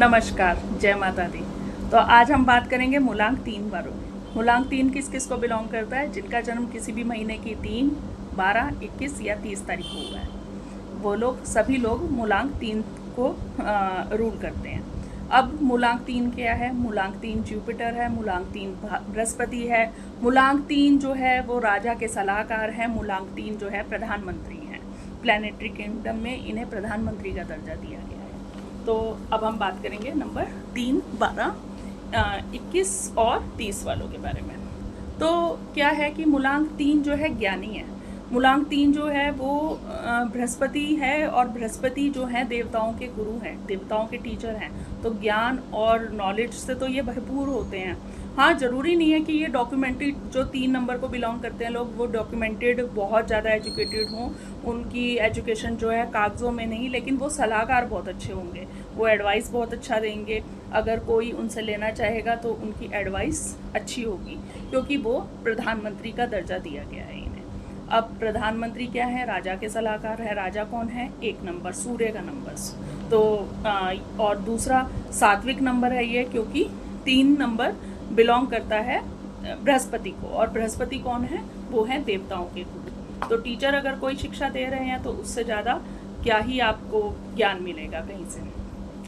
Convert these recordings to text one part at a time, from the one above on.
नमस्कार, जय माता दी। तो आज हम बात करेंगे मूलांक 3 बारों में। मूलांक 3 किस किस को बिलोंग करता है? जिनका जन्म किसी भी महीने की 3, 12, 21 या 30 तारीख को हुआ है, वो लोग सभी लोग मूलांक 3 को रूल करते हैं। अब मूलांक 3 क्या है? मूलांक 3 जुपिटर है, मूलांक 3 बृहस्पति है, मूलांक 3 जो है वो राजा के सलाहकार है, मूलांक 3 जो है प्रधानमंत्री हैं। प्लैनेटरी किंगडम में इन्हें प्रधानमंत्री का दर्जा दिया गया है। तो अब हम बात करेंगे नंबर 3, 12, 21 और 30 वालों के बारे में। तो क्या है कि मूलांक 3 जो है ज्ञानी है। मूलांक 3 जो है वो बृहस्पति है, और बृहस्पति जो है देवताओं के गुरु हैं, देवताओं के टीचर हैं। तो ज्ञान और नॉलेज से तो ये भरपूर होते हैं। हाँ, ज़रूरी नहीं है कि ये डॉक्यूमेंटेड, जो 3 नंबर को बिलोंग करते हैं लोग, वो डॉक्यूमेंटेड बहुत ज़्यादा एजुकेटेड हों। उनकी एजुकेशन जो है कागज़ों में नहीं, लेकिन वो सलाहकार बहुत अच्छे होंगे, वो एडवाइस बहुत अच्छा देंगे। अगर कोई उनसे लेना चाहेगा तो उनकी एडवाइस अच्छी होगी, क्योंकि वो प्रधानमंत्री का दर्जा दिया गया है इन्हें। अब प्रधानमंत्री क्या है? राजा के सलाहकार है। राजा कौन है? 1 नंबर, सूर्य का नंबर। तो और दूसरा सात्विक नंबर है ये, क्योंकि 3 नंबर बिलोंग करता है बृहस्पति को, और बृहस्पति कौन है? वो है देवताओं के गुरु। तो टीचर अगर कोई शिक्षा दे रहे हैं तो उससे ज़्यादा क्या ही आपको ज्ञान मिलेगा कहीं से।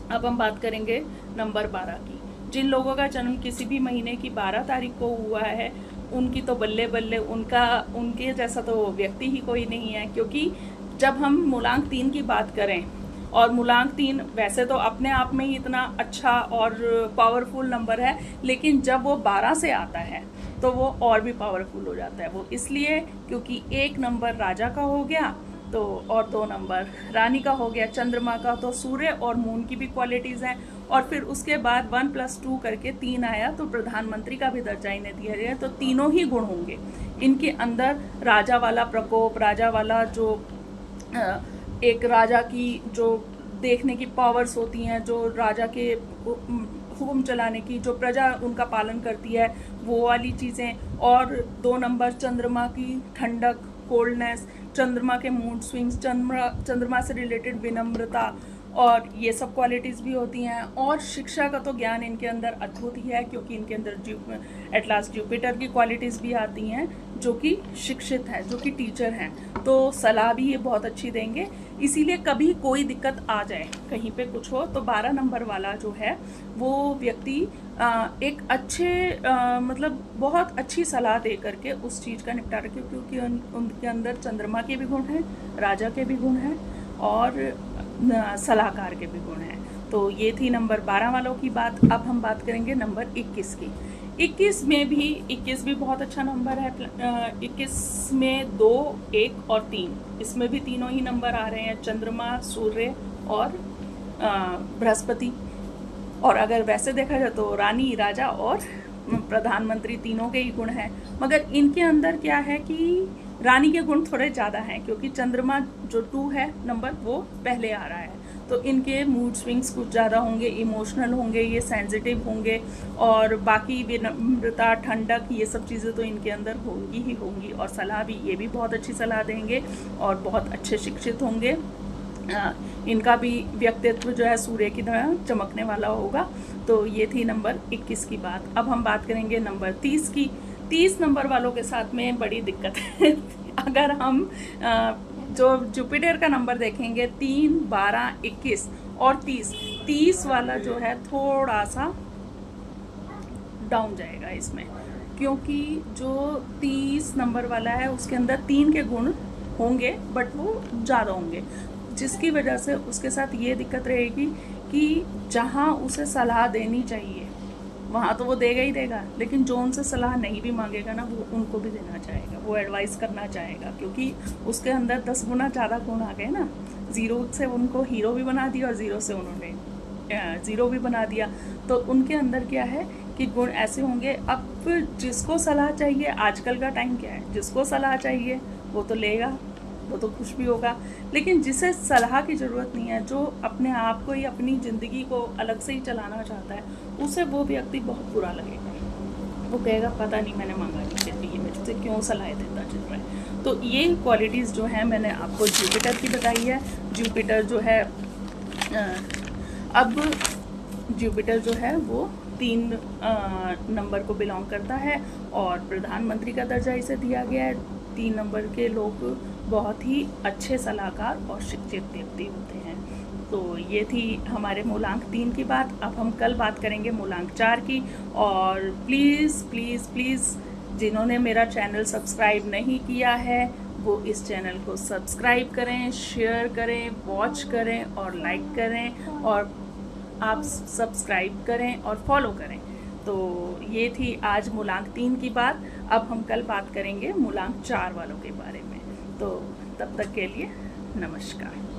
अब हम बात करेंगे नंबर 12 की। जिन लोगों का जन्म किसी भी महीने की 12 तारीख को हुआ है, उनकी तो बल्ले बल्ले, उनके जैसा तो व्यक्ति ही कोई नहीं है। क्योंकि जब हम मूलांक 3 की बात करें, और मूलांक 3 वैसे तो अपने आप में ही इतना अच्छा और पावरफुल नंबर है, लेकिन जब वो 12 से आता है तो वो और भी पावरफुल हो जाता है। वो इसलिए क्योंकि 1 नंबर राजा का हो गया, तो और 2 नंबर रानी का हो गया। चंद्रमा का तो सूर्य और मून की भी क्वालिटीज़ हैं, और फिर उसके बाद 1 + 2 करके 3 आया, तो प्रधानमंत्री का भी दर्जा इन्हें दिया गया। तो तीनों ही गुण होंगे इनके अंदर। राजा वाला प्रकोप, राजा वाला जो एक राजा की जो देखने की पावर्स होती हैं, जो राजा के हुक्म चलाने की, जो प्रजा उनका पालन करती है, वो वाली चीज़ें। और 2 नंबर चंद्रमा की ठंडक, कोल्डनेस, चंद्रमा के मूड स्विंग्स, चंद्रमा से रिलेटेड विनम्रता, और ये सब क्वालिटीज़ भी होती हैं। और शिक्षा का तो ज्ञान इनके अंदर अद्भुत ही है, क्योंकि इनके अंदर एटलास जुपिटर की क्वालिटीज़ भी आती हैं, जो कि शिक्षित हैं, जो कि टीचर हैं। तो सलाह भी ये बहुत अच्छी देंगे। इसीलिए कभी कोई दिक्कत आ जाए, कहीं पे कुछ हो, तो 12 नंबर वाला जो है वो व्यक्ति एक अच्छे मतलब बहुत अच्छी सलाह दे करके उस चीज़ का निपटारा, क्योंकि उनके अंदर चंद्रमा के भी गुण हैं, राजा के भी गुण हैं, और सलाहकार के भी गुण हैं। तो ये थी नंबर 12 वालों की बात। अब हम बात करेंगे नंबर 21 की। 21 भी बहुत अच्छा नंबर है। 21 में 2, 1 और 3, इसमें भी तीनों ही नंबर आ रहे हैं, चंद्रमा, सूर्य और बृहस्पति। और अगर वैसे देखा जाए तो रानी, राजा और प्रधानमंत्री तीनों के ही गुण हैं। मगर इनके अंदर क्या है कि रानी के गुण थोड़े ज़्यादा हैं, क्योंकि चंद्रमा जो 2 है नंबर, वो पहले आ रहा है। तो इनके मूड स्विंग्स कुछ ज़्यादा होंगे, इमोशनल होंगे, ये सेंसिटिव होंगे, और बाकी विनम्रता, ठंडक, ये सब चीज़ें तो इनके अंदर होंगी ही होंगी। और सलाह भी, ये भी बहुत अच्छी सलाह देंगे और बहुत अच्छे शिक्षित होंगे। इनका भी व्यक्तित्व जो है सूर्य की तरह चमकने वाला होगा। तो ये थी नंबर 21 की बात। अब हम बात करेंगे नंबर 30 की। 30 नंबर वालों के साथ में बड़ी दिक्कत है। अगर हम जो जुपिटर का नंबर देखेंगे, 3, 12, 21 और 30 वाला जो है थोड़ा सा डाउन जाएगा इसमें, क्योंकि जो 30 नंबर वाला है उसके अंदर 3 के गुण होंगे, बट वो ज़्यादा होंगे, जिसकी वजह से उसके साथ ये दिक्कत रहेगी कि जहाँ उसे सलाह देनी चाहिए वहाँ तो वो देगा ही देगा, लेकिन जो उनसे सलाह नहीं भी मांगेगा ना, वो उनको भी देना चाहेगा, वो एडवाइस करना चाहेगा, क्योंकि उसके अंदर 10 गुना ज़्यादा गुण आ गए ना। 0 से उनको हीरो भी बना दिया, और 0 से उन्होंने 0 भी बना दिया। तो उनके अंदर क्या है कि गुण ऐसे होंगे। अब जिसको सलाह चाहिए, आजकल का टाइम क्या है, जिसको सलाह चाहिए वो तो लेगा, वो तो खुश भी होगा। लेकिन जिसे सलाह की ज़रूरत नहीं है, जो अपने आप को ही, अपनी ज़िंदगी को अलग से ही चलाना चाहता है, उसे वो व्यक्ति बहुत बुरा लगेगा। वो कहेगा पता नहीं मैंने मांगा नहीं, फिर ये मुझसे क्यों सलाह देता चल रहा है। तो ये क्वालिटीज़ जो हैं मैंने आपको जुपिटर की बताई है। जुपिटर जो है अब जुपिटर जो है वो 3 नंबर को बिलोंग करता है और प्रधानमंत्री का दर्जा इसे दिया गया है। 3 नंबर के लोग बहुत ही अच्छे सलाहकार और शिक्षित व्यक्ति होते हैं। तो ये थी हमारे मूलांक 3 की बात। अब हम कल बात करेंगे मूलांक 4 की। और प्लीज़ प्लीज़ प्लीज़ जिन्होंने मेरा चैनल सब्सक्राइब नहीं किया है वो इस चैनल को सब्सक्राइब करें, शेयर करें, वॉच करें और लाइक करें, और आप सब्सक्राइब करें और फॉलो करें। तो ये थी आज मूलांक 3 की बात। अब हम कल बात करेंगे मूलांक 4 वालों के बारे में। तो तब तक के लिए नमस्कार।